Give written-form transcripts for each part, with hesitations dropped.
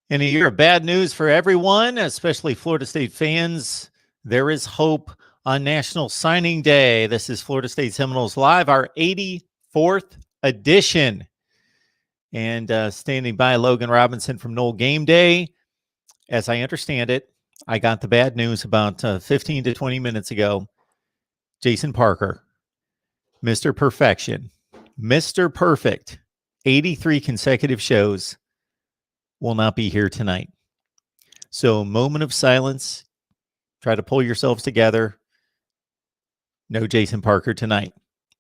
In a year of bad news for everyone, especially Florida State fans, there is hope on National Signing Day. This is Florida State Seminoles Live, our 84th edition. And standing by, Logan Robinson from Nole Game Day. As I understand it, I got the bad news about 15 to 20 minutes ago. Jason Parker, Mr. Perfection, Mr. Perfect, 83 consecutive shows, will not be here tonight. So, moment of silence. Try to pull yourselves together. No Jason Parker tonight.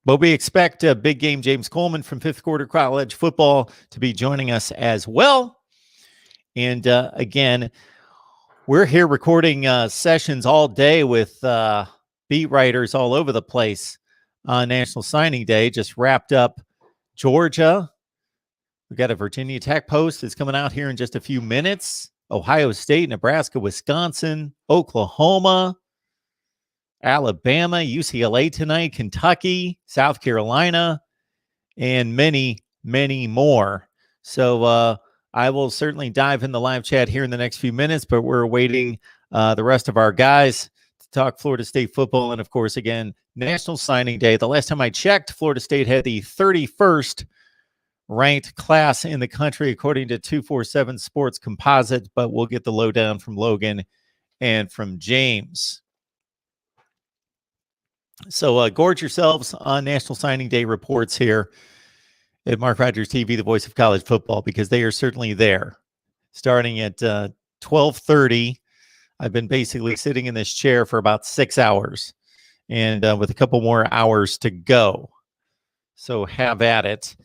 But we expect a big game James Coleman from fifth quarter college football to be joining us as well. And again, we're here recording sessions all day with beat writers all over the place on National Signing Day. Just wrapped up Georgia. We've got a Virginia Tech post that's coming out here in just a few minutes. Ohio State, Nebraska, Wisconsin, Oklahoma, Alabama, UCLA tonight, Kentucky, South Carolina, and many, many more. So I will certainly dive in the live chat here in the next few minutes, but we're awaiting the rest of our guys to talk Florida State football. And, of course, again, National Signing Day. The last time I checked, Florida State had the 31st ranked class in the country, according to 247 Sports Composite, but we'll get the lowdown from Logan and from James. So gorge yourselves on National Signing Day reports here at MarkRogersTV, the voice of college football, because they are certainly there. Starting at 12:30, I've been basically sitting in this chair for about 6 hours, and with a couple more hours to go. So have at it.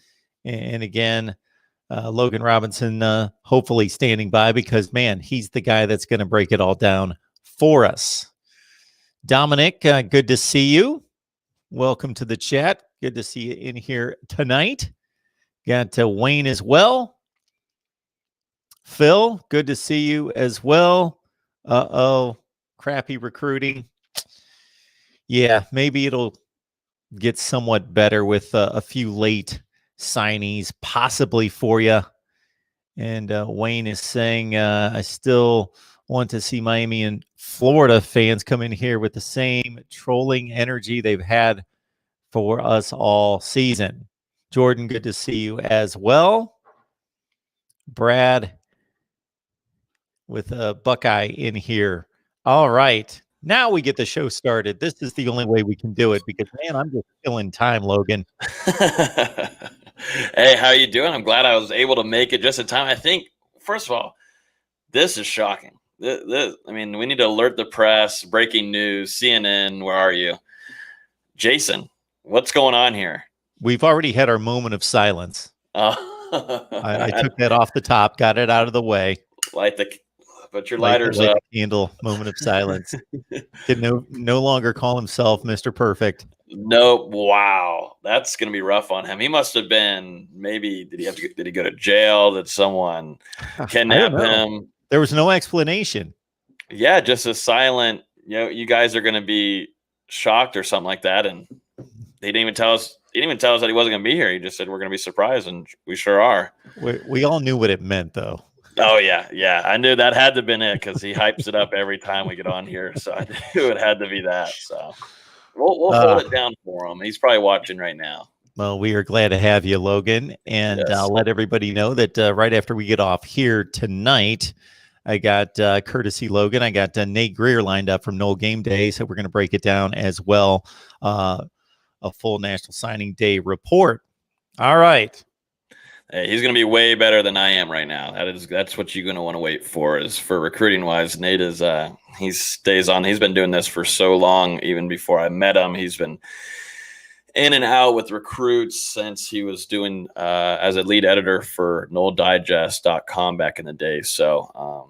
And again, Logan Robinson hopefully standing by because, man, he's the guy that's going to break it all down for us. Dominic, good to see you. Welcome to the chat. Good to see you in here tonight. Got Wayne as well. Phil, good to see you as well. Crappy recruiting. Yeah, maybe it'll get somewhat better with a few late signees possibly for you. And Wayne is saying, I still want to see Miami and Florida fans come in here with the same trolling energy they've had for us all season. Jordan, good to see you as well. Brad with a Buckeye in here. All right. Now we get the show started. This is the only way we can do it because, man, I'm just killing time, Logan. Hey, how you doing? I'm glad I was able to make it just in time. I think, first of all, this is shocking. I mean, we need to alert the press. Breaking news, CNN, where are you? Jason, what's going on here? We've already had our moment of silence. I took that off the top, got it out of the way. Put your lighters up. Candle, moment of silence. Can no longer call himself Mr. Perfect. Nope. Wow. That's going to be rough on him. He must have been, maybe, did he go to jail? Did someone kidnap him? There was no explanation. Yeah, just a silent, you guys are going to be shocked or something like that. And he didn't even tell us that he wasn't going to be here. He just said, we're going to be surprised. And we sure are. We all knew what it meant, though. Oh, yeah. Yeah. I knew that had to have been it because he hypes it up every time we get on here. So I knew it had to be that. So we'll hold it down for him. He's probably watching right now. Well, we are glad to have you, Logan. And yes. I'll let everybody know that right after we get off here tonight, I got courtesy Logan. I got Nate Greer lined up from Nole Game Day. So we're going to break it down as well. A full National Signing Day report. All right. Hey, he's going to be way better than I am right now. That's what you're going to want to wait for is for recruiting wise. Nate is he stays on. He's been doing this for so long. Even before I met him, he's been in and out with recruits since he was doing as a lead editor for NoleDigest.com back in the day. So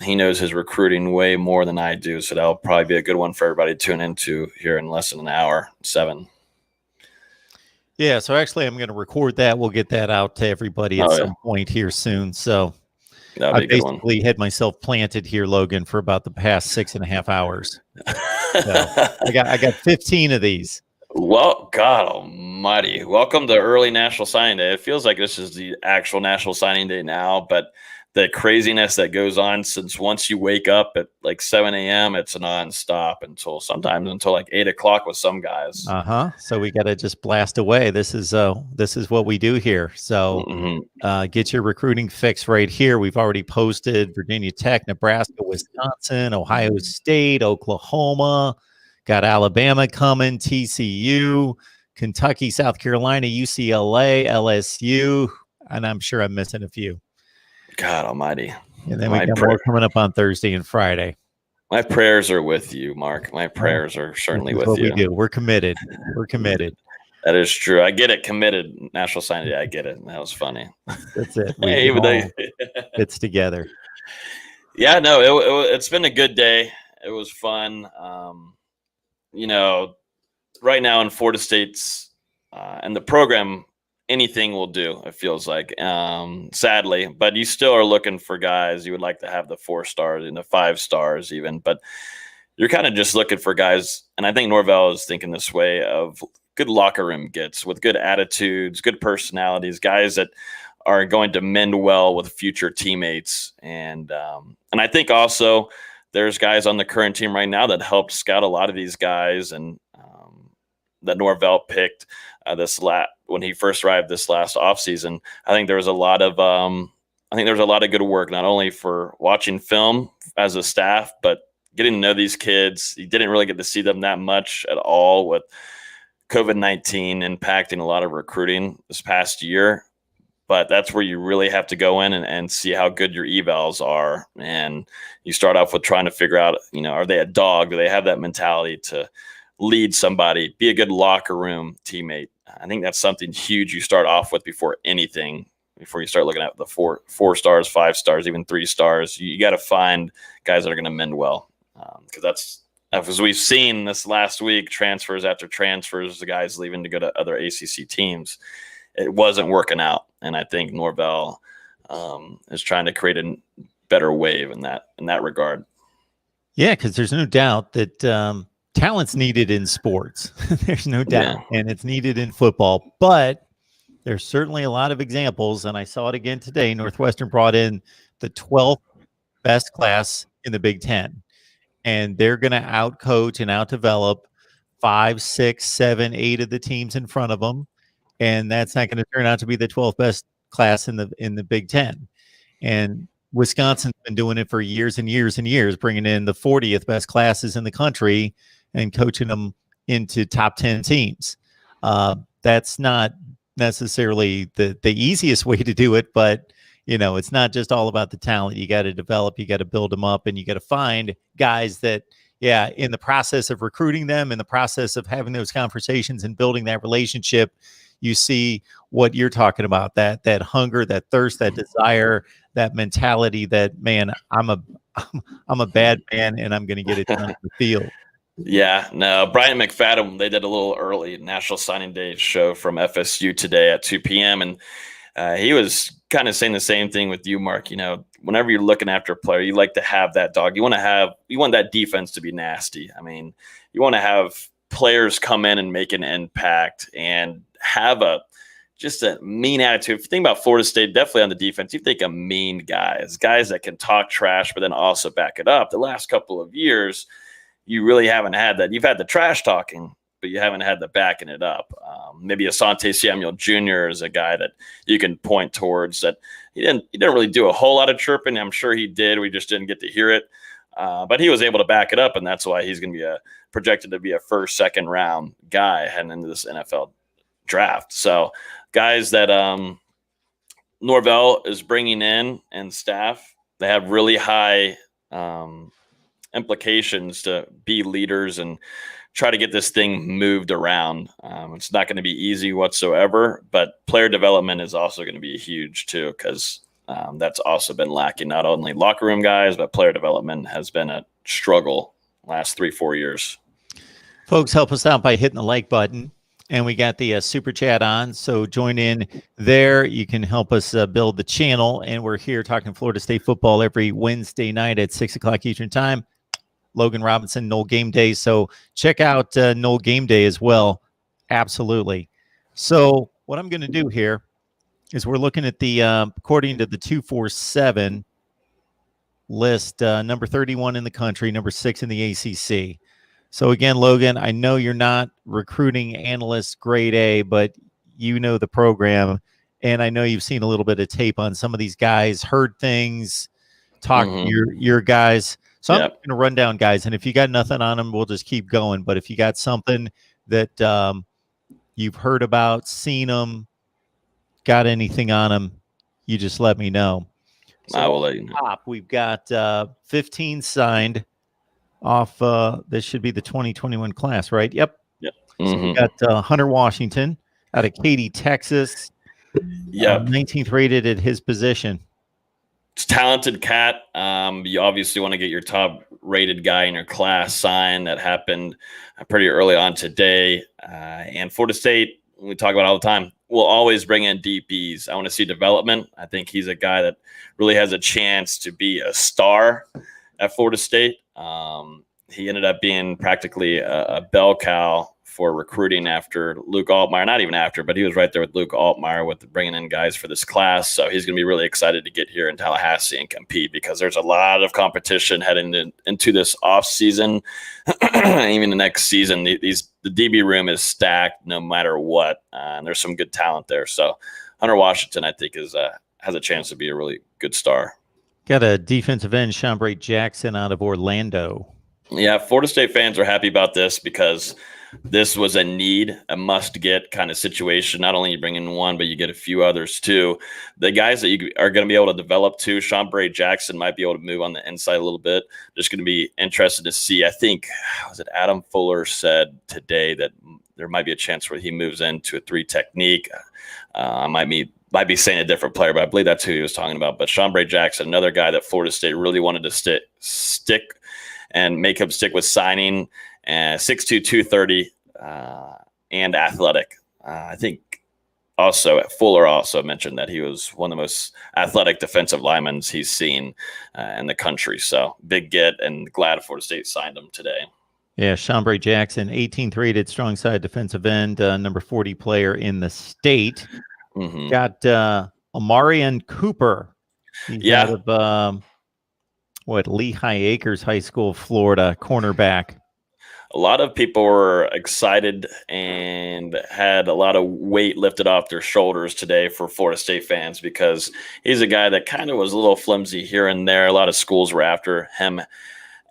he knows his recruiting way more than I do. So that'll probably be a good one for everybody to tune into here in less than an hour, 7. Yeah, so actually I'm going to record that. We'll get that out to everybody at some point here soon. So I basically had myself planted here, Logan, for about the past 6.5 hours. So I got 15 of these. Well, God almighty. Welcome to early National Signing Day. It feels like this is the actual National Signing Day now, but the craziness that goes on, since once you wake up at like 7 a.m., it's nonstop sometimes until like 8 o'clock with some guys. So we got to just blast away. This is what we do here. So get your recruiting fix right here. We've already posted Virginia Tech, Nebraska, Wisconsin, Ohio State, Oklahoma, got Alabama coming, TCU, Kentucky, South Carolina, UCLA, LSU, and I'm sure I'm missing a few. God almighty. And then we got more coming up on Thursday and Friday. My prayers are with you, Mark. My prayers are certainly with you. We do. We're committed. We're committed. That is true. I get it. Committed. National Signing Day. I get it. That was funny. That's it. It's together. Yeah, no, it's been a good day. It was fun. Right now in Florida State's and the program, anything will do, it feels like, sadly, but you still are looking for guys. You would like to have the 4 stars and the 5 stars even, but you're kind of just looking for guys. And I think Norvell is thinking this way, of good locker room gets with good attitudes, good personalities, guys that are going to mend well with future teammates. And I think also there's guys on the current team right now that helped scout a lot of these guys, and that Norvell picked when he first arrived this last offseason. I think there was a lot of good work, not only for watching film as a staff, but getting to know these kids. You didn't really get to see them that much at all with COVID-19 impacting a lot of recruiting this past year. But that's where you really have to go in and see how good your evals are. And you start off with trying to figure out, are they a dog? Do they have that mentality to lead somebody, be a good locker room teammate? I think that's something huge you start off with before anything, before you start looking at the four stars, 5 stars, even 3 stars. You got to find guys that are going to mend well, because that's, as we've seen this last week, transfers after transfers, the guys leaving to go to other ACC teams. It wasn't working out, and I think Norvell is trying to create a better wave in that regard. Yeah, because there's no doubt that talent's needed in sports. There's no doubt, and it's needed in football. But there's certainly a lot of examples, and I saw it again today. Northwestern brought in the 12th best class in the Big Ten, and they're going to outcoach and outdevelop 5, 6, 7, 8 of the teams in front of them. And that's not going to turn out to be the 12th best class in the Big Ten. And Wisconsin's been doing it for years and years and years, bringing in the 40th best classes in the country and coaching them into top 10 teams. That's not necessarily the easiest way to do it, but it's not just all about the talent. You got to develop, you got to build them up, and you got to find guys that, in the process of recruiting them, in the process of having those conversations and building that relationship, you see what you're talking about, that hunger, that thirst, that desire, that mentality that, man, I'm a bad man and I'm going to get it done in the field. Yeah, no, Brian McFadden, they did a little early National Signing Day show from FSU today at 2 p.m. And he was kind of saying the same thing with you, Mark. Whenever you're looking after a player, you like to have that dog. You want that defense to be nasty. I mean, you want to have players come in and make an impact and have just a mean attitude. If you think about Florida State, definitely on the defense, you think of mean guys that can talk trash, but then also back it up. The last couple of years, you really haven't had that. You've had the trash talking, but you haven't had the backing it up. Maybe Asante Samuel Jr. is a guy that you can point towards that he didn't really do a whole lot of chirping. I'm sure he did. We just didn't get to hear it. But he was able to back it up, and that's why he's going to be projected to be a first, second round guy heading into this NFL draft. So guys that Norvell is bringing in and staff, they have really high implications to be leaders and try to get this thing moved around. It's not going to be easy whatsoever, but player development is also going to be huge too, because that's also been lacking. Not only locker room guys, but player development has been a struggle last 3-4 years. Folks, help us out by hitting the like button. And we got the super chat on, so join in there. You can help us build the channel. And we're here talking Florida State football every Wednesday night at 6 o'clock Eastern time. Logan Robinson, Nole Game Day. So check out Nole Game Day as well. Absolutely. So what I'm going to do here is we're looking at the, according to the 247, list number 31 in the country, number 6 in the ACC. So again, Logan, I know you're not recruiting analyst grade A, but you know the program, and I know you've seen a little bit of tape on some of these guys, heard things, talked to your guys. So I'm going to run down guys, and if you got nothing on them, we'll just keep going. But if you got something that you've heard about, seen them, got anything on them, you just let me know. So I will let you know. Top, we've got 15 signed off. This should be the 2021 class, right? Yep. Yep. So we got Hunter Washington out of Katy, Texas. Yep. 19th rated at his position. It's a talented cat. You obviously want to get your top rated guy in your class signed. That happened pretty early on today. And Florida State, we talk about all the time, will always bring in DBs. I want to see development. I think he's a guy that really has a chance to be a star at Florida State. He ended up being practically a bell cow for recruiting after Luke Altmaier. Not even after, but he was right there with Luke Altmaier with bringing in guys for this class. So he's going to be really excited to get here in Tallahassee and compete because there's a lot of competition heading into this off season. Even the next season, the DB room is stacked no matter what. And there's some good talent there. So Hunter Washington, I think, has a chance to be a really good star. Got a defensive end, Chambray Jackson out of Orlando. Yeah, Florida State fans are happy about this because this was a need, a must-get kind of situation. Not only you bring in one, but you get a few others too. The guys that you are going to be able to develop too, Chambray Jackson might be able to move on the inside a little bit. Just going to be interested to see. I think, was it Adam Fuller said today that there might be a chance where he moves into a 3 technique. Might be saying a different player, but I believe that's who he was talking about. But Chambray Jackson, another guy that Florida State really wanted to stick and make him stick with signing. 6'2", 230, and athletic. I think also Fuller also mentioned that he was one of the most athletic defensive linemen he's seen in the country. So big get, and glad Florida State signed him today. Yeah, Chambray Jackson, 18th rated strong side defensive end, number 40 player in the state. Got Amarian Cooper. He's out of Lehigh Acres High School, Florida, cornerback. A lot of people were excited and had a lot of weight lifted off their shoulders today for Florida State fans because he's a guy that kind of was a little flimsy here and there. A lot of schools were after him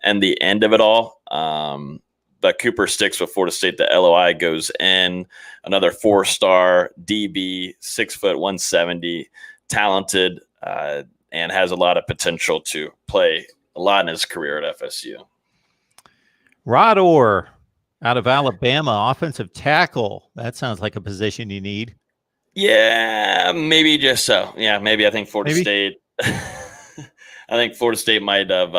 and the end of it all. But Cooper sticks with Florida State. The LOI goes in. Another 4-star DB, 6 foot, 170, talented, and has a lot of potential to play a lot in his career at FSU. Rod Orr out of Alabama, offensive tackle. That sounds like a position you need. Yeah, maybe just so. Yeah, maybe I think Florida State. I think Florida State might have.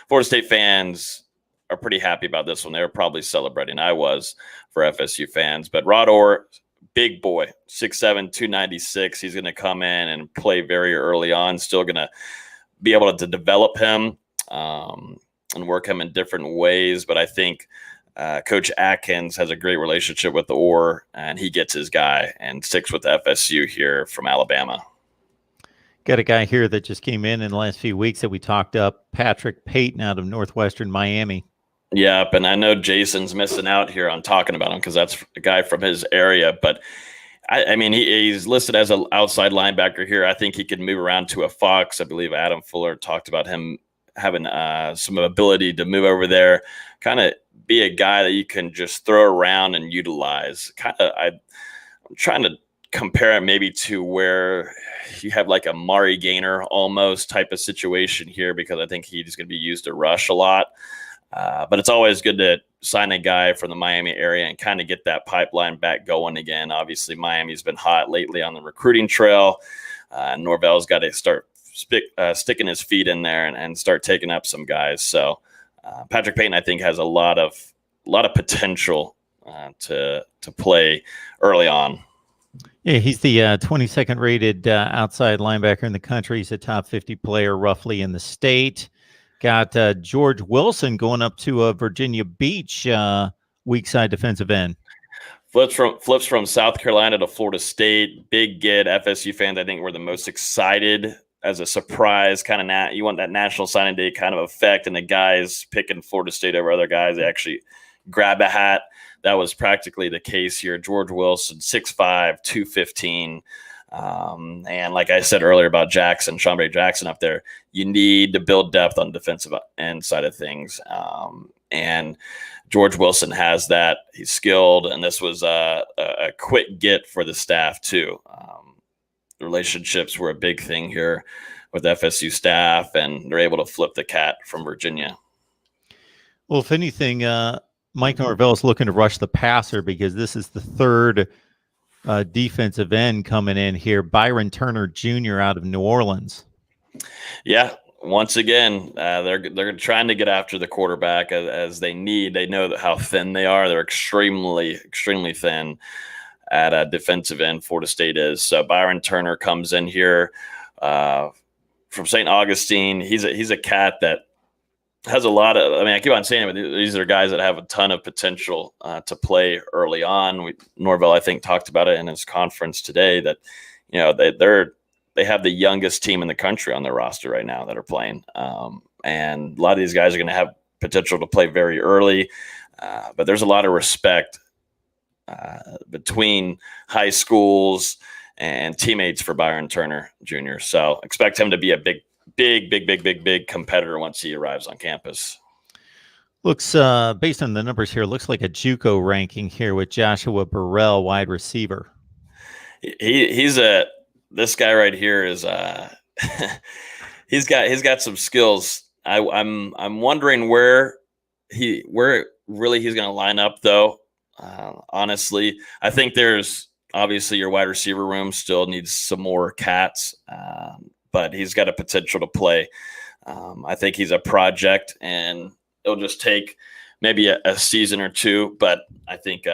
Florida State fans are pretty happy about this one. They were probably celebrating. I was for FSU fans, but Rod Orr, big boy, 6'7", 296. He's going to come in and play very early on. Still going to be able to develop him. And work him in different ways. But I think Coach Atkins has a great relationship with Orr, and he gets his guy and sticks with FSU here from Alabama. Got a guy here that just came in the last few weeks that we talked up, Patrick Payton out of Northwestern Miami. Yep, and I know Jason's missing out here on talking about him because that's a guy from his area. But, I mean, he's listed as an outside linebacker here. I think he could move around to a Fox. I believe Adam Fuller talked about him having some ability to move over there, kind of be a guy that you can just throw around and utilize. I'm trying to compare it maybe to where you have like a Mari Gaynor almost type of situation here, because I think he's going to be used to rush a lot. But it's always good to sign a guy from the Miami area and kind of get that pipeline back going again. Obviously, Miami's been hot lately on the recruiting trail. Norvell's got to start sticking his feet in there and start taking up some guys. So Patrick Payton, I think, has a lot of potential to play early on. Yeah, he's the 22nd rated outside linebacker in the country. He's a top 50 player roughly in the state. Got George Wilson going up to Virginia Beach, weak side defensive end. Flips from South Carolina to Florida State. Big get. FSU fans, I think, were the most excited as a surprise kind of you want that national signing day kind of effect, and the guys picking Florida State over other guys, they actually grab a hat. That was practically the case here. George Wilson, 6'5", 215. And like I said earlier about Jackson, Sean Jackson up there, you need to build depth on the defensive end side of things. And George Wilson has that. He's skilled, and this was a quick get for the staff too. Relationships were a big thing here with FSU staff, and they're able to flip the cat from Virginia. Well, if anything, Mike Norvell is looking to rush the passer because this is the third defensive end coming in here. Byron Turner Jr. out of New Orleans. Yeah, once again, they're trying to get after the quarterback as they need. They know how thin they are. They're extremely, extremely thin at a defensive end. Florida State is. So Byron Turner comes in here from St. Augustine. He's a cat that has a lot of, I mean, I keep on saying it, but these are guys that have a ton of potential to play early on. Norvell, I think, talked about it in his conference today that, you know, they have the youngest team in the country on their roster right now that are playing. And a lot of these guys are going to have potential to play very early. But there's a lot of respect between high schools and teammates for Byron Turner Jr. So expect him to be a big competitor once he arrives on campus. Looks, based on the numbers here, looks like a JUCO ranking here with Joshua Burrell, wide receiver. This guy right here is he's got some skills. I'm wondering where really he's going to line up though. Honestly, I think there's obviously your wide receiver room still needs some more cats. But he's got a potential to play. I think he's a project, and it'll just take maybe a season or two. But I think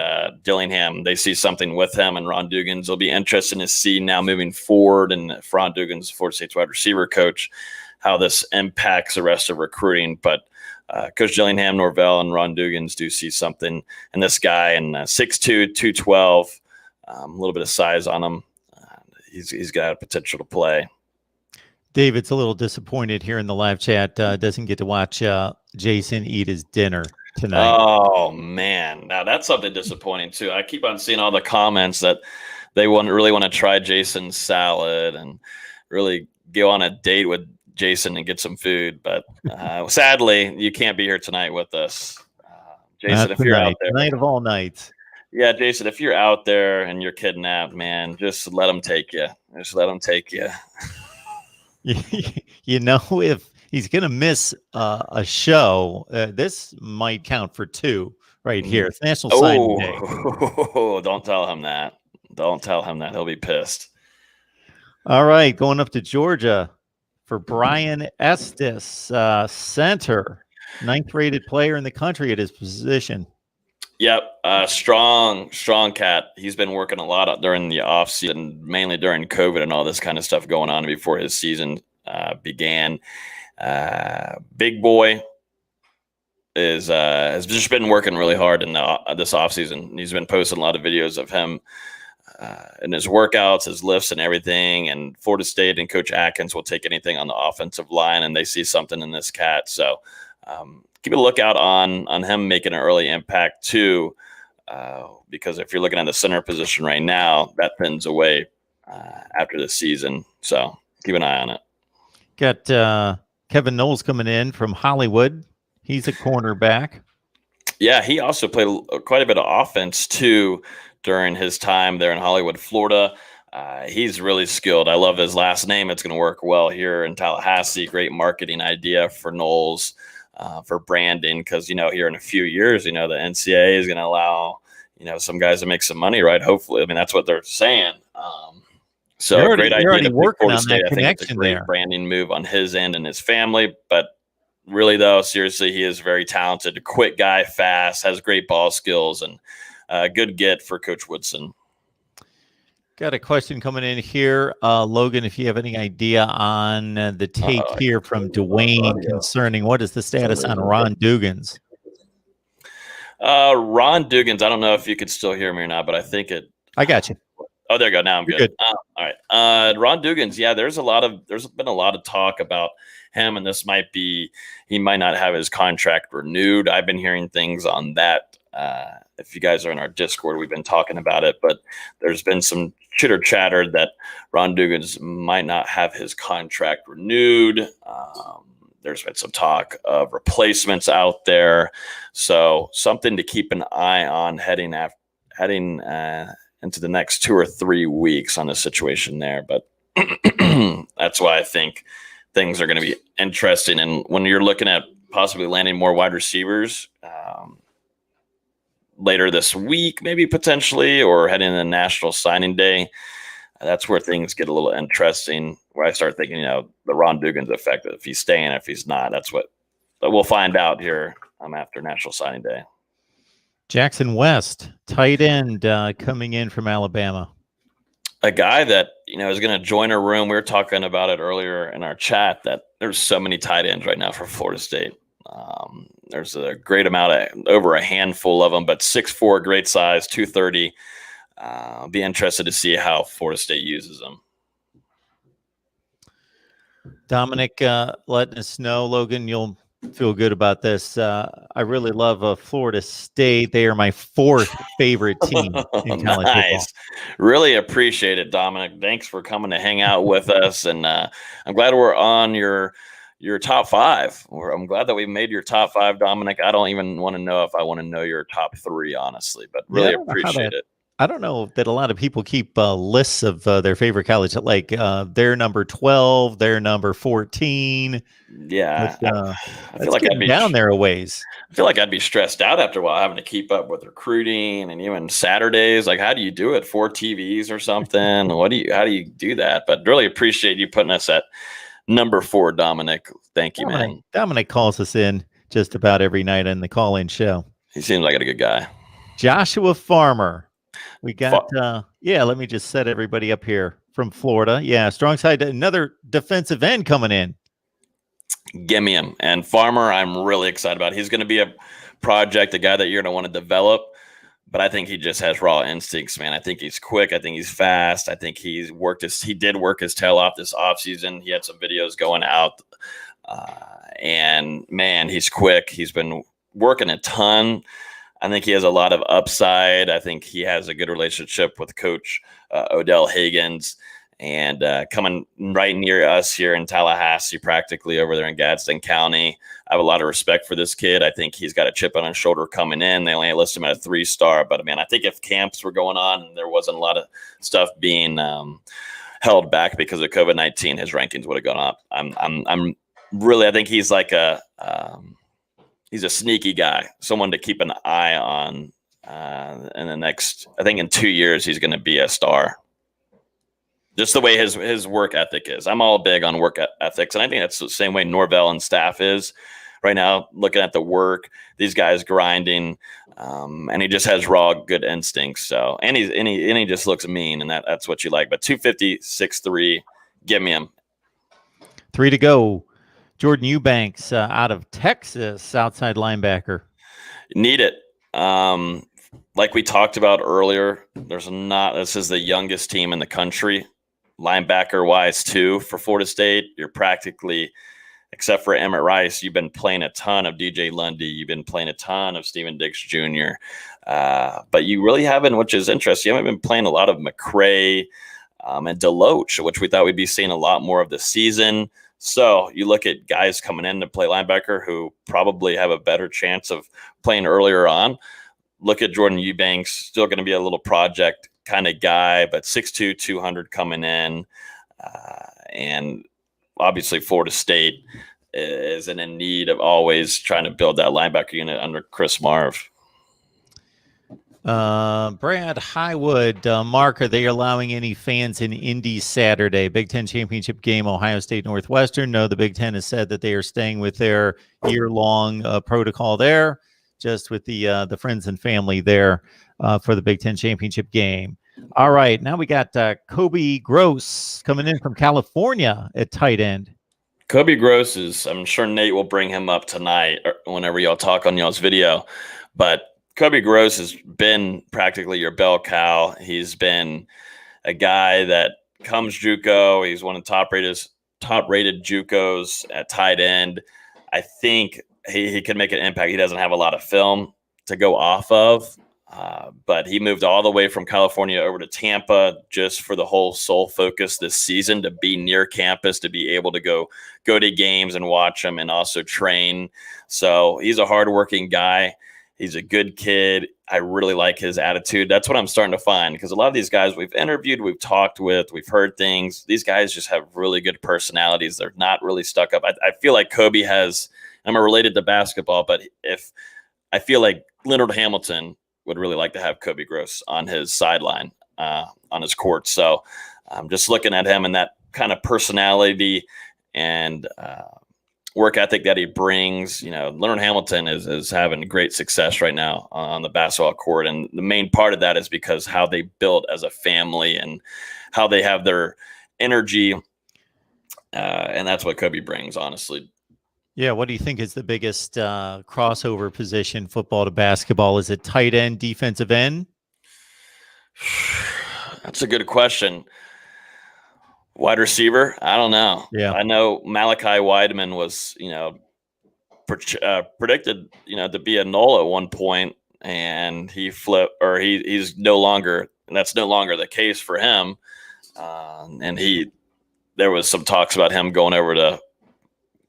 Dillingham, they see something with him, and Ron Dugans will be interested to see now moving forward. And Ron Dugans, Florida State's wide receiver coach, how this impacts the rest of recruiting. But Coach Dillingham, Norvell, and Ron Dugans do see something in this guy, and 6'2", 212, a little bit of size on him. He's got a potential to play. David's a little disappointed here in the live chat. Doesn't get to watch Jason eat his dinner tonight. Oh, man. Now, that's something disappointing, too. I keep on seeing all the comments that they really want to try Jason's salad and really go on a date with Jason and get some food. But sadly, you can't be here tonight with us. Jason, if you're out there. Night of all nights. Yeah, Jason, if you're out there and you're kidnapped, man, just let them take you. Just let them take you. You know, if he's going to miss a show, this might count for two right here. It's National Signing Day. Oh, don't tell him that. Don't tell him that. He'll be pissed. All right, going up to Georgia for Brian Estes, center, 9th-rated player in the country at his position. Yep, strong cat. He's been working a lot during the offseason, mainly during COVID and all this kind of stuff going on before his season began. Big boy has just been working really hard in this offseason. He's been posting a lot of videos of him and his workouts, his lifts and everything. And Florida State and Coach Atkins will take anything on the offensive line, and they see something in this cat. So keep a lookout on him making an early impact too, because if you're looking at the center position right now, that thins away after the season. So keep an eye on it. Got Kevin Noles coming in from Hollywood. He's a cornerback. Yeah, he also played quite a bit of offense too during his time there in Hollywood, Florida. He's really skilled. I love his last name. It's going to work well here in Tallahassee. Great marketing idea for Noles. For branding, because, you know, here in a few years, you know, the NCAA is going to allow, you know, some guys to make some money, right? Hopefully. I mean, that's what they're saying. So great idea to working on State. that I think it's a great there. Branding move on his end and his family. But really, though, seriously, he is very talented, a quick guy, fast, has great ball skills, and good get for Coach Woodson. Got a question coming in here. Logan, if you have any idea on the take here from Dwayne concerning what is the status on Ron Dugans? Ron Dugans, I don't know if you could still hear me or not, but I think it. I got you. Oh, there you go. Now I'm You're good. good. All right. Ron Dugans. Yeah, there's been a lot of talk about him, and he might not have his contract renewed. I've been hearing things on that. If you guys are in our Discord, we've been talking about it, but there's been some chitter chatter that Ron Dugans might not have his contract renewed. There's been some talk of replacements out there, so something to keep an eye on heading into the next 2 or 3 weeks on the situation there. But that's why I think things are going to be interesting. And when you're looking at possibly landing more wide receivers later this week, maybe potentially, or heading into National Signing Day, that's where things get a little interesting, where I start thinking, the Ron Dugans effect, if he's staying, if he's not. But we'll find out here after National Signing Day. Jackson West, tight end, coming in from Alabama. A guy that, is going to join our room. We were talking about it earlier in our chat that there's so many tight ends right now for Florida State. There's a great amount over a handful of them, but 6'4", great size, 230. I'll be interested to see how Florida State uses them. Dominic letting us know, Logan, you'll feel good about this. I really love Florida State. They are my 4th favorite team in college football. Really appreciate it, Dominic. Thanks for coming to hang out with us. And I'm glad we're on your top 5. I'm glad that we made your top 5, Dominic. I don't even want to know if I want to know your top 3, honestly, but really appreciate it. I don't know that a lot of people keep lists of their favorite college, like their number 12, their number 14. Yeah, but, I feel like I'd be down there a ways. I feel like I'd be stressed out after a while having to keep up with recruiting and even Saturdays. Like, how do you do it? 4 TVs or something? How do you do that? But really appreciate you putting us at number 4, Dominic. Thank you, man. Dominic calls us in just about every night on the call-in show. He seems like a good guy. Joshua Farmer. We got, let me just set everybody up here from Florida. Yeah, strong side, another defensive end coming in. Gimme him. And Farmer, I'm really excited about. He's going to be a project, a guy that you're going to want to develop. But I think he just has raw instincts, man. I think he's quick. I think he's fast. I think he did work his tail off this offseason. He had some videos going out. And, man, he's quick. He's been working a ton. I think he has a lot of upside. I think he has a good relationship with Coach Odell Higgins, and coming right near us here in Tallahassee, practically over there in Gadsden County. I have a lot of respect for this kid. I think he's got a chip on his shoulder coming in. They only list him at a 3-star, but man, I think if camps were going on and there wasn't a lot of stuff being held back because of COVID-19, his rankings would have gone up. I think he's like he's a sneaky guy, someone to keep an eye on. In the next, I think in 2 years, he's going to be a star. Just the way his work ethic is. I'm all big on work ethics, and I think that's the same way Norvell and staff is right now, looking at the work, these guys grinding, and he just has raw good instincts. So, and he just looks mean, and that's what you like. But 250, 6'3", give me him. 3 to go. Jordan Eubanks out of Texas, outside linebacker. Need it. Like we talked about earlier, this is the youngest team in the country, linebacker-wise, too, for Florida State. You're practically, except for Emmett Rice, you've been playing a ton of DJ Lundy. You've been playing a ton of Steven Dix Jr. But you really haven't, which is interesting, you haven't been playing a lot of McCray and Deloach, which we thought we'd be seeing a lot more of this season. So you look at guys coming in to play linebacker who probably have a better chance of playing earlier on. Look at Jordan Eubanks, still going to be a little project kind of guy, but 6'2", 200 coming in. And obviously Florida State is in need of always trying to build that linebacker unit under Chris Marv. Brad Highwood, Mark, are they allowing any fans in Indy Saturday? Big Ten championship game, Ohio State Northwestern. No, the Big Ten has said that they are staying with their year-long protocol there, just with the friends and family there for the Big Ten championship game. All right, now we got Kobe Gross coming in from California at tight end. Kobe Gross I'm sure Nate will bring him up tonight or whenever y'all talk on y'all's video, but Kobe Gross has been practically your bell cow. He's been a guy that comes JUCO. He's one of the top rated JUCOs at tight end. I think he can make an impact. He doesn't have a lot of film to go off of, but he moved all the way from California over to Tampa just for the whole sole focus this season, to be near campus, to be able to go to games and watch them and also train. So he's a hardworking guy. He's a good kid. I really like his attitude. That's what I'm starting to find, because a lot of these guys we've interviewed, we've talked with, we've heard things. These guys just have really good personalities. They're not really stuck up. I feel like Kobe has, I'm related to basketball, but if I feel like Leonard Hamilton would really like to have Kobe Gross on his sideline, on his court. So I'm just looking at him and that kind of personality and work ethic that he brings. Leonard Hamilton is having great success right now on the basketball court. And the main part of that is because how they built as a family and how they have their energy. And that's what Kobe brings, honestly. Yeah. What do you think is the biggest crossover position, football to basketball? Is it tight end, defensive end? That's a good question. Wide receiver? I don't know. Yeah. I know Malachi Wideman was, predicted, to be a Nole at one point, and he flipped, or he's no longer, and that's no longer the case for him. And there was some talks about him going over to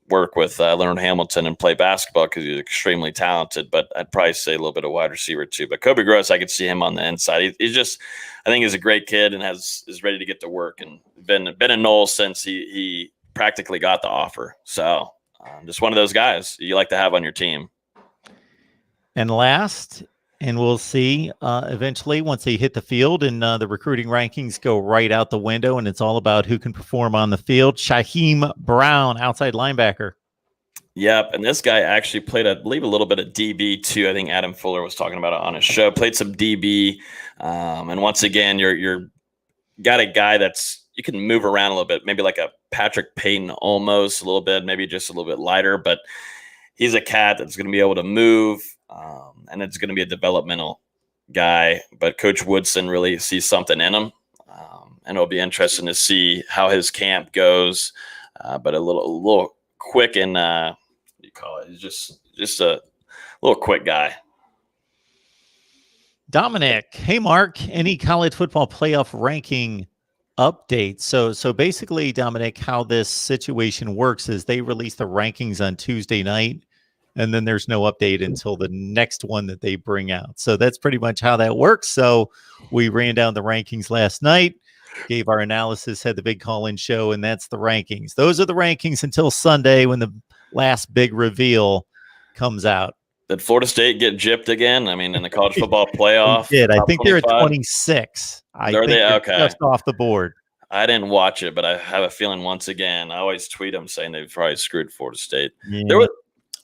work with Leonard Hamilton and play basketball because he's extremely talented, but I'd probably say a little bit of wide receiver too. But Kobe Gross, I could see him on the inside. He's just, I think he's a great kid and is ready to get to work, and been a Noles since he practically got the offer. So just one of those guys you like to have on your team. And last, and we'll see eventually once they hit the field and the recruiting rankings go right out the window, and it's all about who can perform on the field. Shaheem Brown, outside linebacker. Yep, and this guy actually played, I believe, a little bit of DB too. I think Adam Fuller was talking about it on his show. Played some DB, and once again, you're got a guy that's, you can move around a little bit, maybe like a Patrick Payton almost a little bit, maybe just a little bit lighter, but he's a cat that's going to be able to move, and it's going to be a developmental guy. But Coach Woodson really sees something in him, and it'll be interesting to see how his camp goes. But a little quick and what do you call it? He's just a little quick guy. Dominic, hey Mark, any college football playoff ranking updates? So basically, Dominic, how this situation works is they release the rankings on Tuesday night, and then there's no update until the next one that they bring out. So that's pretty much how that works. So we ran down the rankings last night, gave our analysis, had the big call-in show, and that's the rankings. Those are the rankings until Sunday when the last big reveal comes out. Did Florida State get gypped again? I mean, in the college football playoff? They did. I think they're at 26. They're okay? Just off the board. I didn't watch it, but I have a feeling once again, I always tweet them saying they've probably screwed Florida State. Yeah.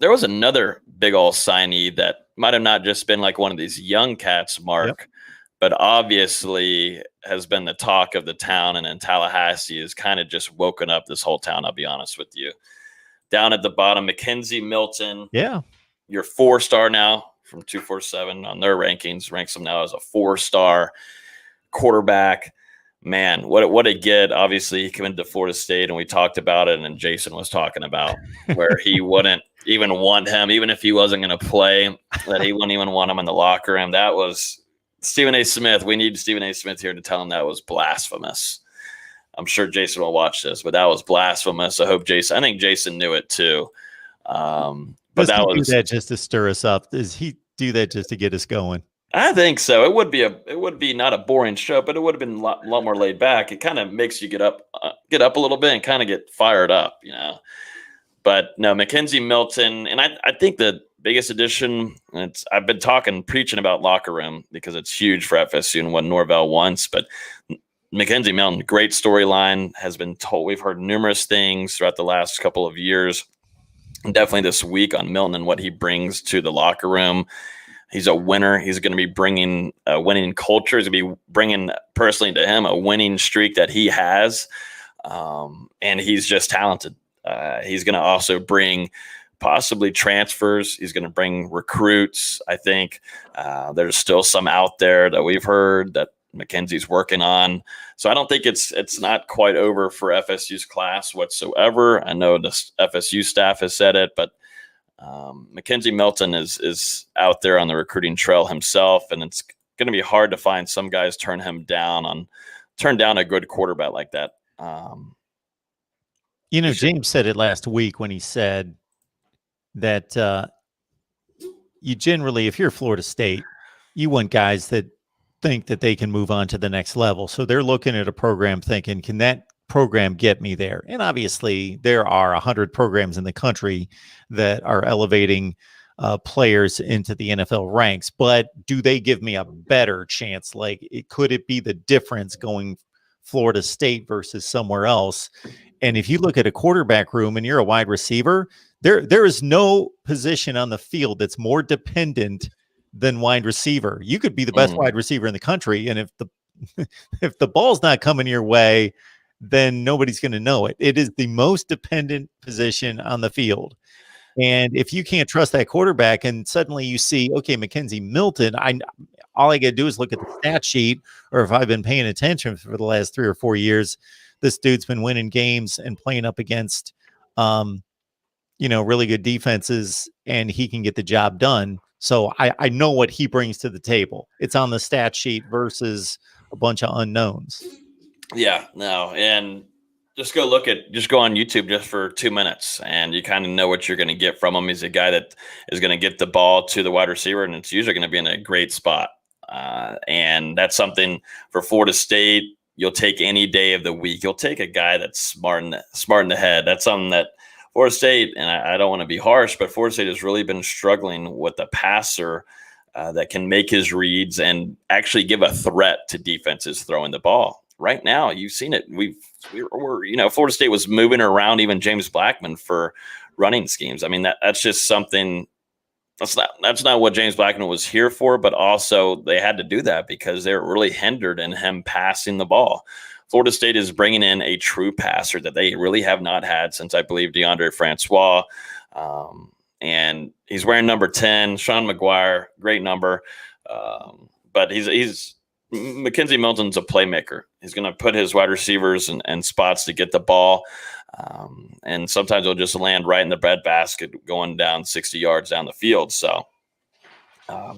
There was another big old signee that might have not just been like one of these young cats, Mark, but obviously has been the talk of the town, and in Tallahassee has kind of just woken up this whole town, I'll be honest with you. Down at the bottom, Mackenzie Milton. Yeah. Your 4-star now from 247 on their rankings, ranks him now as a 4-star quarterback. Man, what a get. Obviously, he came into Florida State, and we talked about it, and Jason was talking about where he wouldn't even want him, even if he wasn't going to play, that he wouldn't even want him in the locker room. That was Stephen A. Smith. We need Stephen A. Smith here to tell him that was blasphemous. I'm sure Jason will watch this, but that was blasphemous. I think Jason knew it too. But that was that just to stir us up. Does he do that just to get us going? I think so. It would be not a boring show, but it would have been a lot more laid back. It kind of makes you get up a little bit and kind of get fired up, But no, Mackenzie Milton, and I think the biggest addition. I've been preaching about locker room because it's huge for FSU and what Norvell wants. But Mackenzie Milton, great storyline, has been told. We've heard numerous things throughout the last couple of years. Definitely this week on Milton and what he brings to the locker room. He's a winner. He's going to be bringing a winning culture. He's going to be bringing personally to him a winning streak that he has. And he's just talented. He's going to also bring possibly transfers. He's going to bring recruits. I think there's still some out there that we've heard that Mackenzie's working on. So I don't think it's not quite over for FSU's class whatsoever. I know the FSU staff has said it, but Mackenzie Milton is out there on the recruiting trail himself, and it's going to be hard to find some guys turn down a good quarterback like that. James said it last week when he said that you generally, if you're Florida State, you want guys that think that they can move on to the next level. So they're looking at a program thinking, can that program get me there? And obviously there are 100 programs in the country that are elevating players into the NFL ranks, but do they give me a better chance? Like, could it be the difference going Florida State versus somewhere else? And if you look at a quarterback room and you're a wide receiver, there is no position on the field that's more dependent than wide receiver. You could be the best wide receiver in the country, and if the ball's not coming your way, then nobody's going to know it. It is the most dependent position on the field. And if you can't trust that quarterback, and suddenly you see, okay, Mackenzie Milton, all I got to do is look at the stat sheet, or if I've been paying attention for the last 3 or 4 years, this dude's been winning games and playing up against, really good defenses, and he can get the job done. So I know what he brings to the table. It's on the stat sheet versus a bunch of unknowns. Yeah, no, and just go on YouTube just for 2 minutes, and you kind of know what you're going to get from him. He's a guy that is going to get the ball to the wide receiver, and it's usually going to be in a great spot. And that's something for Florida State. You'll take any day of the week. You'll take a guy that's smart in the head. That's something that Florida State, and I don't want to be harsh, but Florida State has really been struggling with a passer that can make his reads and actually give a threat to defenses throwing the ball. Right now, you've seen it. Florida State was moving around even James Blackman for running schemes. I mean, that's just something. That's not what James Blackman was here for, but also they had to do that because they were really hindered in him passing the ball. Florida State is bringing in a true passer that they really have not had since, I believe, DeAndre Francois. And he's wearing number 10, Sean McGuire, great number. But he's Mackenzie Milton's a playmaker. He's going to put his wide receivers and spots to get the ball. And sometimes it'll just land right in the breadbasket going down 60 yards down the field. So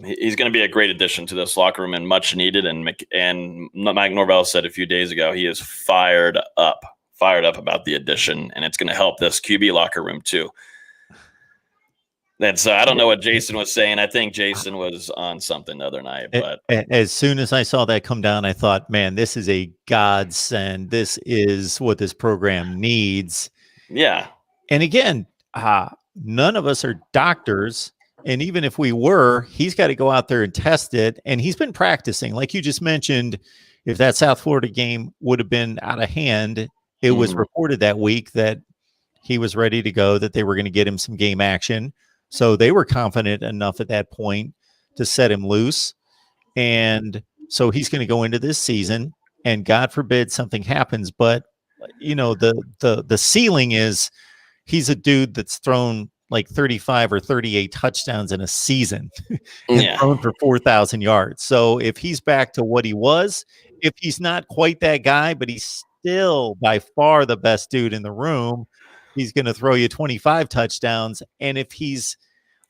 he's going to be a great addition to this locker room and much needed. And Mike Norvell said a few days ago, he is fired up about the addition, and it's going to help this QB locker room too. And so I don't know what Jason was saying. I think Jason was on something the other night. But as soon as I saw that come down, I thought, man, this is a godsend. This is what this program needs. Yeah. And again, none of us are doctors. And even if we were, he's got to go out there and test it. And he's been practicing. Like you just mentioned, if that South Florida game would have been out of hand, it was reported that week that he was ready to go, that they were going to get him some game action. So they were confident enough at that point to set him loose. And so he's going to go into this season, and God forbid something happens. But, the ceiling is he's a dude that's thrown like 35 or 38 touchdowns in a season and thrown for 4,000 yards. So if he's back to what he was, if he's not quite that guy, but he's still by far the best dude in the room, he's going to throw you 25 touchdowns. And if he's,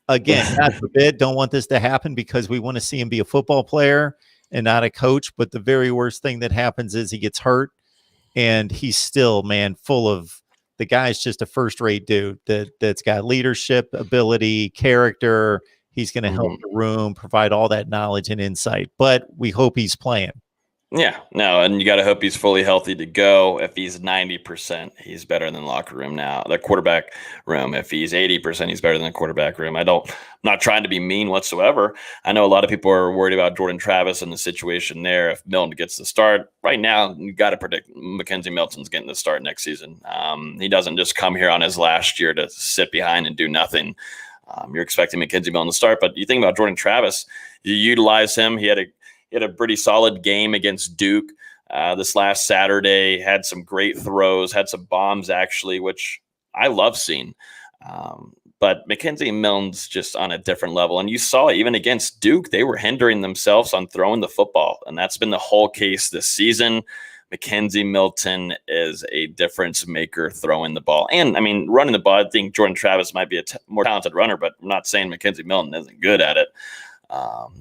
again, God forbid, don't want this to happen because we want to see him be a football player and not a coach. But the very worst thing that happens is he gets hurt, and he's still, man, full of, the guy's just a first-rate dude that's got leadership ability, character. He's going to help the room, provide all that knowledge and insight. But we hope he's playing. Yeah, no, and you got to hope he's fully healthy to go. If he's 90%, he's better than locker room now, the quarterback room. If he's 80%, he's better than the quarterback room. I'm not trying to be mean whatsoever. I know a lot of people are worried about Jordan Travis and the situation there. If Milton gets the start right now, you got to predict Mackenzie Milton's getting the start next season. He doesn't just come here on his last year to sit behind and do nothing. You're expecting Mackenzie Milton to start, but you think about Jordan Travis, you utilize him. He had a pretty solid game against Duke this last Saturday, had some great throws, had some bombs actually, which I love seeing. But Mackenzie Milton's just on a different level. And you saw even against Duke, they were hindering themselves on throwing the football. And that's been the whole case this season. Mackenzie Milton is a difference maker throwing the ball. And, I mean, running the ball, I think Jordan Travis might be a more talented runner, but I'm not saying Mackenzie Milton isn't good at it.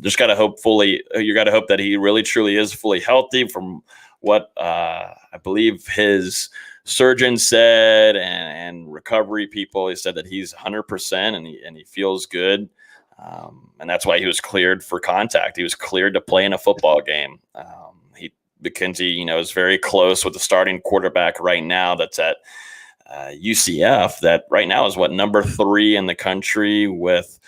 Just got to hope you got to hope that he really truly is fully healthy from what I believe his surgeon said and recovery people. He said that he's 100% and he feels good. And that's why he was cleared for contact. He was cleared to play in a football game. Mackenzie, is very close with the starting quarterback right now that's at UCF that right now is number 3 in the country with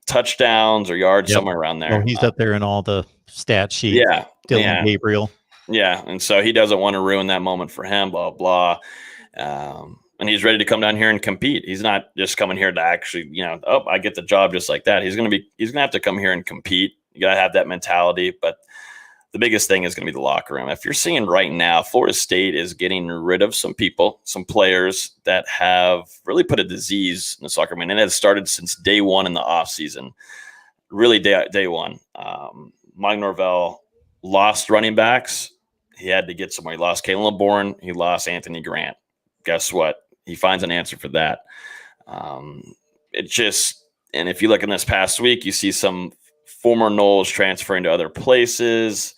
touchdowns or yards, somewhere around there. Well, he's up there in all the stat sheets. Yeah. Dylan Gabriel. Yeah. And so he doesn't want to ruin that moment for him, blah, blah. And he's ready to come down here and compete. He's not just coming here to actually, I get the job just like that. He's going to have to come here and compete. You got to have that mentality. But the biggest thing is going to be the locker room. If you're seeing right now, Florida State is getting rid of some players that have really put a disease in the soccer room. And it has started since day one in the offseason. Really day one. Mike Norvell lost running backs. He had to get somewhere. He lost Kalen LeBourne. He lost Anthony Grant. Guess what? He finds an answer for that. And if you look in this past week, you see some former Noles transferring to other places.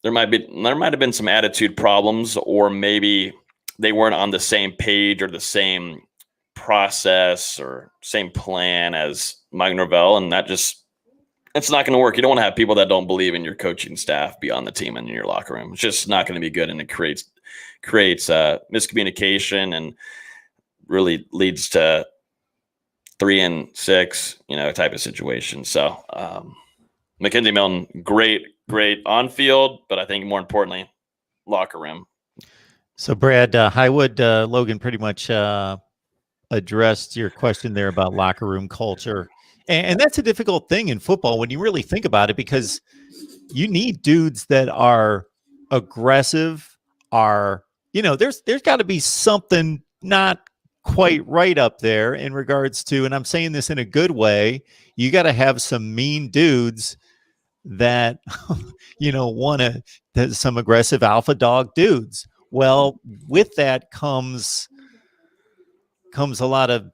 There might have been some attitude problems, or maybe they weren't on the same page or the same process or same plan as Mike Norvell, and it's not going to work. You don't want to have people that don't believe in your coaching staff be on the team and in your locker room. It's just not going to be good, and it creates miscommunication and really leads to 3-6, type of situation. So Mackenzie Milton, great on field, but I think more importantly, locker room. So Brad, Highwood, Logan pretty much addressed your question there about locker room culture. And that's a difficult thing in football when you really think about it, because you need dudes that are aggressive, there's got to be something not quite right up there in regards to, and I'm saying this in a good way, you got to have some mean dudes that, want some aggressive alpha dog dudes. Well, with that comes a lot of,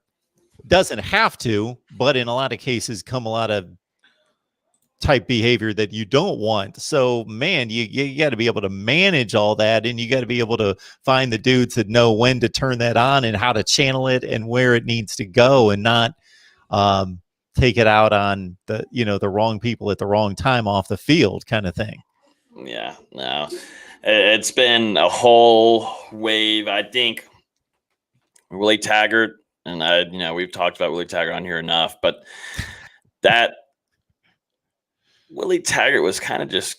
doesn't have to, but in a lot of cases come a lot of type behavior that you don't want. So man, you got to be able to manage all that, and you got to be able to find the dudes that know when to turn that on and how to channel it and where it needs to go, and not take it out on the wrong people at the wrong time off the field kind of thing. Yeah, no, it's been a whole wave. I think Willie Taggart, and we've talked about Willie Taggart on here enough, but that Willie Taggart was kind of just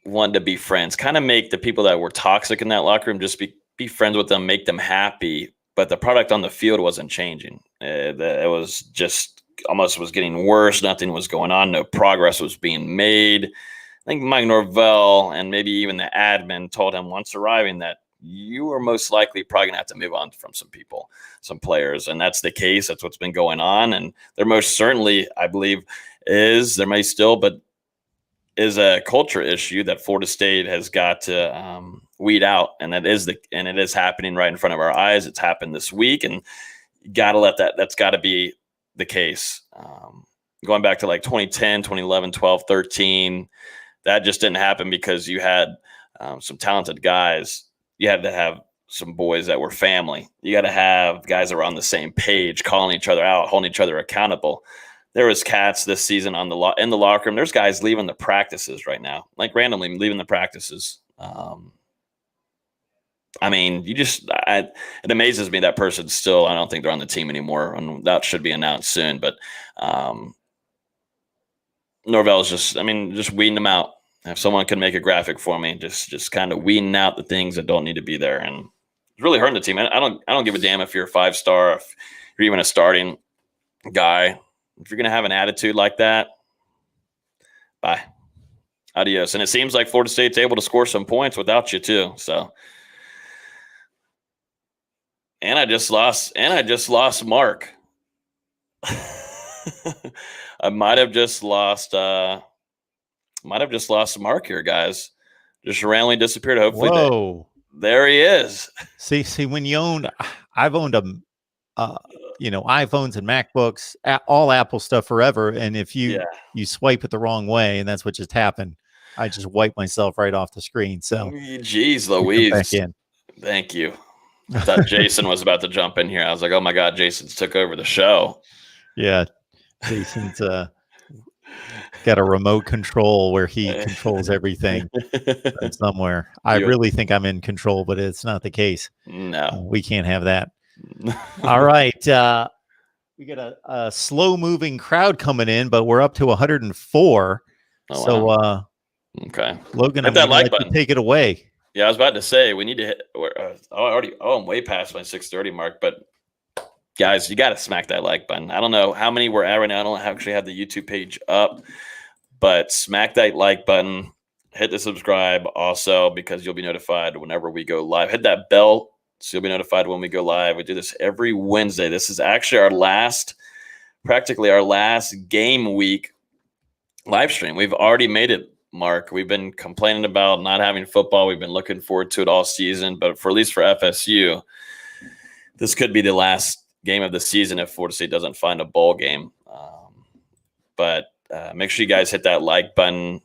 wanted to be friends, kind of make the people that were toxic in that locker room just be friends with them, make them happy. But the product on the field wasn't changing. It was just almost was getting worse. Nothing was going on. No progress was being made. I think Mike Norvell and maybe even the admin told him once arriving that you are most likely probably going to have to move on from some people, some players. And that's the case. That's what's been going on. And there most certainly, I believe, there may still, but is a culture issue that Florida State has got to weed out. And it is happening right in front of our eyes. It's happened this week, and you got to that's got to be the case. Going back to like 2010, 2011, 12, 13, that just didn't happen because you had some talented guys. You had to have some boys that were family. You got to have guys that were on the same page, calling each other out, holding each other accountable. There was cats this season in the locker room. There's guys leaving the practices right now, like randomly leaving the practices. It amazes me that person still, I don't think they're on the team anymore, and that should be announced soon. But Norvell's just weeding them out. If someone can make a graphic for me, just kind of weeding out the things that don't need to be there, and it's really hurting the team. I don't give a damn if you're a 5-star, if you're even a starting guy. If you're going to have an attitude like that, bye. Adios. And it seems like Florida State's able to score some points without you too. So And I just lost Mark. I might have just lost Mark here, guys. Just randomly disappeared. Hopefully there he is. See, when you I've owned iPhones and MacBooks, all Apple stuff forever. And if you swipe it the wrong way, and that's what just happened, I just wiped myself right off the screen. So, geez, Louise, back in. Thank you. I thought Jason was about to jump in here. I was like, oh my God, Jason's took over the show. Yeah, Jason's got a remote control where he controls everything from somewhere. I really think I'm in control, but it's not the case. No, we can't have that. All right. We got a slow moving crowd coming in, but we're up to 104. Wow. Okay. Logan, I'm going to let you take it away. Yeah, I was about to say we need to hit. I'm way past my 6:30 mark, but guys, you got to smack that like button. I don't know how many we're at right now. I don't actually have the YouTube page up, but smack that like button. Hit the subscribe also, because you'll be notified whenever we go live. Hit that bell so you'll be notified when we go live. We do this every Wednesday. This is actually practically our last game week live stream. We've already made it, Mark. We've been complaining about not having football. We've been looking forward to it all season, but at least for FSU, this could be the last game of the season if Florida State doesn't find a bowl game. But make sure you guys hit that like button.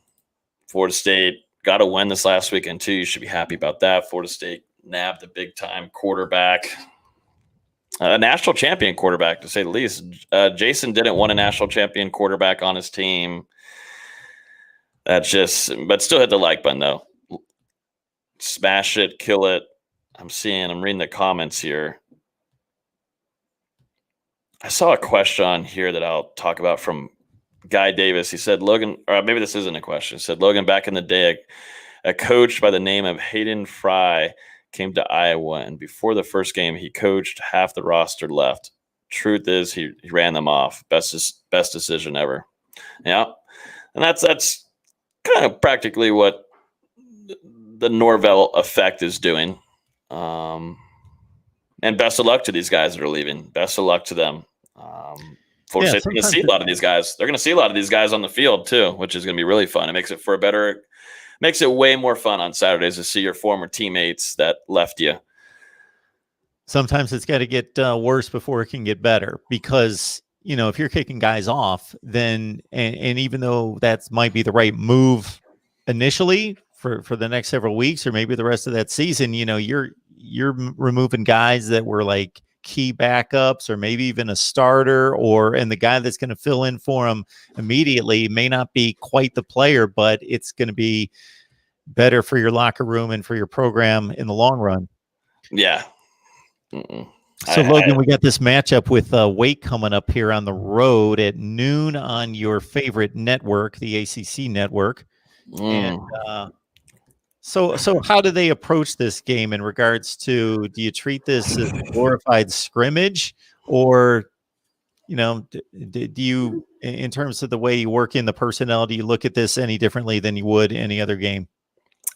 Florida State got a win this last weekend too. You should be happy about that. Florida State nabbed a big-time quarterback, a national champion quarterback, to say the least. Jason didn't want a national champion quarterback on his team. But still hit the like button, though. Smash it, kill it. I'm reading the comments here. I saw a question on here that I'll talk about from Guy Davis. He said, Logan, or maybe this isn't a question. He said, Logan, back in the day, a coach by the name of Hayden Fry came to Iowa, and before the first game, he coached, half the roster left. Truth is, he ran them off. Best decision ever. Yeah, and that's kind of practically what the Norvell effect is doing. And best of luck to these guys that are leaving. Best of luck to them. Florida State's going to see a lot of these guys. They're going to see a lot of these guys on the field too, which is going to be really fun. It makes it way more fun on Saturdays to see your former teammates that left you. Sometimes it's got to get worse before it can get better, because, if you're kicking guys off, then, and even though that might be the right move initially for the next several weeks, or maybe the rest of that season, you're removing guys that were like key backups, or maybe even a starter, and the guy that's going to fill in for him immediately may not be quite the player, but it's going to be better for your locker room and for your program in the long run. Yeah. So Logan, we got this matchup with Wake coming up here on the road at noon on your favorite network, the ACC network. And so how do they approach this game in regards to, do you treat this as a glorified scrimmage, or, do you, in terms of the way you work in the personnel, do you look at this any differently than you would any other game?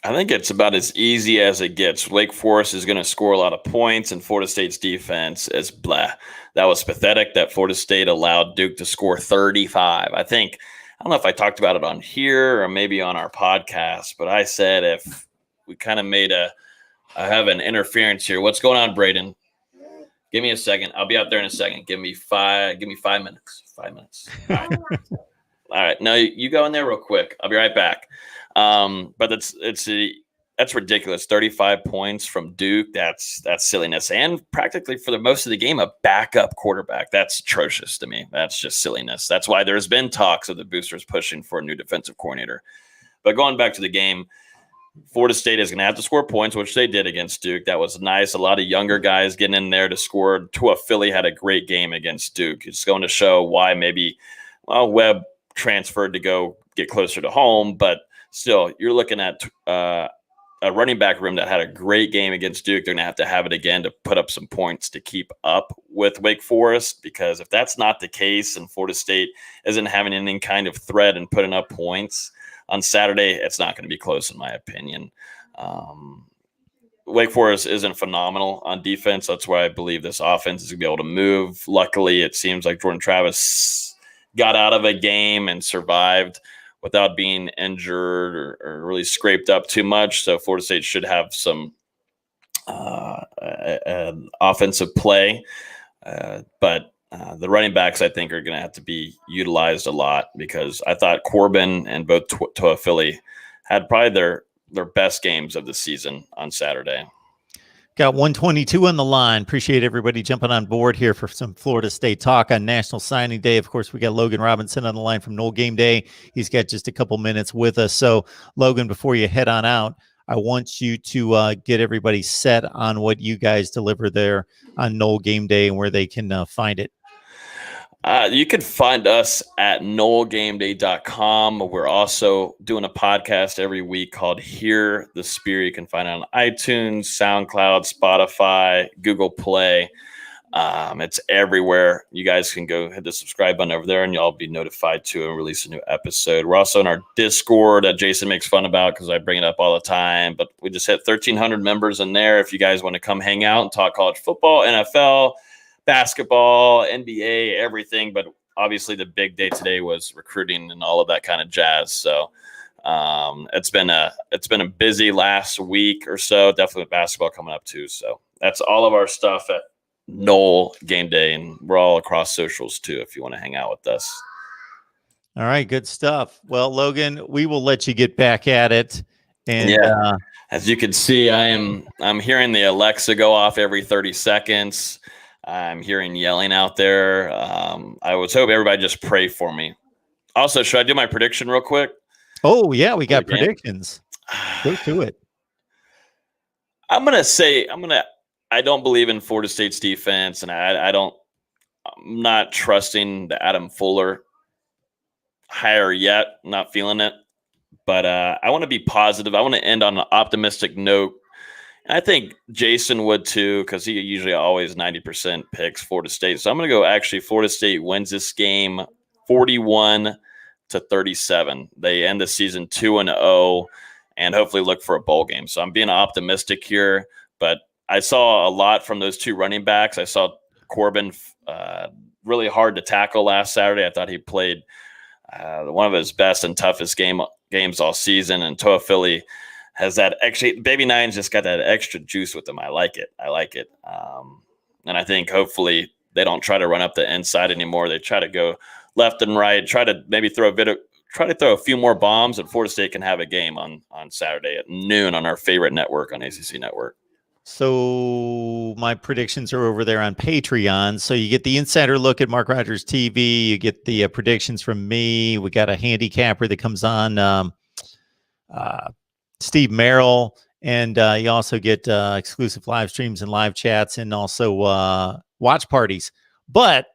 I think it's about as easy as it gets. Wake Forest is going to score a lot of points, and Florida State's defense is blah. That was pathetic that Florida State allowed Duke to score 35. I don't know if I talked about it on here or maybe on our podcast, but I said if we kind of I have an interference here. What's going on, Braden? Give me a second. I'll be out there in a second. Give me 5 minutes. 5 minutes. All right. All right. No, you go in there real quick. I'll be right back. But that's ridiculous. 35 points from Duke. That's silliness. And practically for the most of the game, a backup quarterback. That's atrocious to me. That's just silliness. That's why there's been talks of the boosters pushing for a new defensive coordinator. But going back to the game, Florida State is going to have to score points, which they did against Duke. That was nice. A lot of younger guys getting in there to score. Tua Philly had a great game against Duke. It's going to show why maybe Webb transferred to go get closer to home, but still, you're looking at a running back room that had a great game against Duke. They're going to have it again to put up some points to keep up with Wake Forest, because if that's not the case and Florida State isn't having any kind of threat and putting up points on Saturday, it's not going to be close in my opinion. Wake Forest isn't phenomenal on defense. That's why I believe this offense is going to be able to move. Luckily, it seems like Jordan Travis got out of a game and survived without being injured or really scraped up too much. So Florida State should have some offensive play. But the running backs, I think, are going to have to be utilized a lot, because I thought Corbin and both Toa Philly had probably their best games of the season on Saturday. Got 122 on the line. Appreciate everybody jumping on board here for some Florida State talk on National Signing Day. Of course, we got Logan Robinson on the line from Nole Game Day. He's got just a couple minutes with us. So, Logan, before you head on out, I want you to get everybody set on what you guys deliver there on Nole Game Day and where they can find it. You can find us at NoleGameDay.com. We're also doing a podcast every week called Hear the Spear. You can find it on iTunes, SoundCloud, Spotify, Google Play. It's everywhere. You guys can go hit the subscribe button over there, and y'all be notified to release a new episode. We're also in our Discord that Jason makes fun about because I bring it up all the time. But we just hit 1,300 members in there. If you guys want to come hang out and talk college football, NFL, basketball, NBA, everything. But obviously the big day today was recruiting and all of that kind of jazz. So it's been a busy last week or so. Definitely basketball coming up too. So that's all of our stuff at Nole Game Day, and we're all across socials too if you want to hang out with us. All right, good stuff. Well, Logan, we will let you get back at it. And as you can see, I'm hearing the Alexa go off every 30 seconds. I'm hearing yelling out there. I was hoping everybody just pray for me. Also, should I do my prediction real quick? Oh, yeah, we got predictions. Go to it. I don't believe in Florida State's defense, and I'm not trusting the Adam Fuller hire yet. I'm not feeling it. But I want to be positive. I want to end on an optimistic note. And I think Jason would too, because he usually always 90% picks Florida State. So I'm going to go Florida State wins this game 41-37. They end the season 2-0 and hopefully look for a bowl game. So I'm being optimistic here, but I saw a lot from those two running backs. I saw Corbin really hard to tackle last Saturday. I thought he played one of his best and toughest games all season. And Toa Philly has that Baby Nine's just got that extra juice with him. I like it. And I think hopefully they don't try to run up the inside anymore. They try to go left and right, try to maybe throw a few more bombs, and Florida State can have a game on Saturday at noon on our favorite network, on ACC Network. So my predictions are over there on Patreon. So you get the insider look at Mark Rogers TV. You get the predictions from me. We got a handicapper that comes on, Steve Merrill, and you also get exclusive live streams and live chats, and also watch parties. But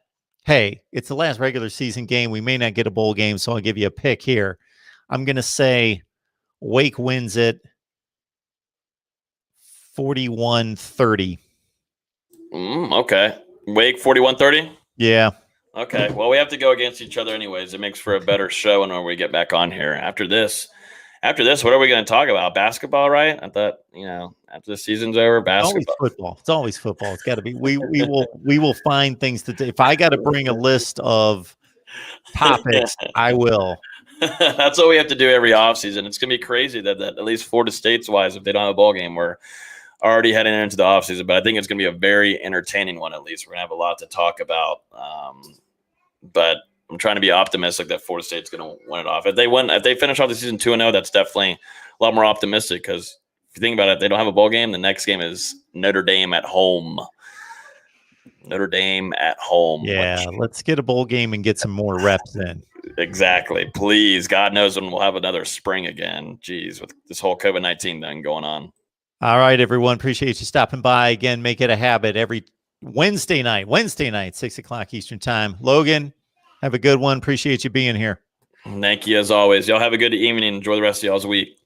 hey, it's the last regular season game. We may not get a bowl game, so I'll give you a pick here. I'm going to say Wake wins it 41-30. Okay. Wake 41-30? Yeah. Okay. Well, we have to go against each other anyways. It makes for a better show when we get back on here. After this, what are we going to talk about? Basketball, right? I thought, after the season's over, basketball. It's always football. It's got to be. We will find things to do. If I got to bring a list of topics, I will. That's what we have to do every offseason. It's going to be crazy that at least Florida State's wise, if they don't have a ball game, we're already heading into the offseason. But I think it's going to be a very entertaining one. At least we're going to have a lot to talk about. But I'm trying to be optimistic that Florida State's going to win it off. If they finish off the season 2-0, that's definitely a lot more optimistic, because if you think about it, they don't have a bowl game. The next game is Notre Dame at home. Yeah, let's get a bowl game and get some more reps in. Exactly. Please. God knows when we'll have another spring again. Jeez, with this whole COVID-19 thing going on. All right, everyone. Appreciate you stopping by. Again, make it a habit every Wednesday night, 6 o'clock Eastern time. Logan, have a good one. Appreciate you being here. Thank you as always. Y'all have a good evening. Enjoy the rest of y'all's week.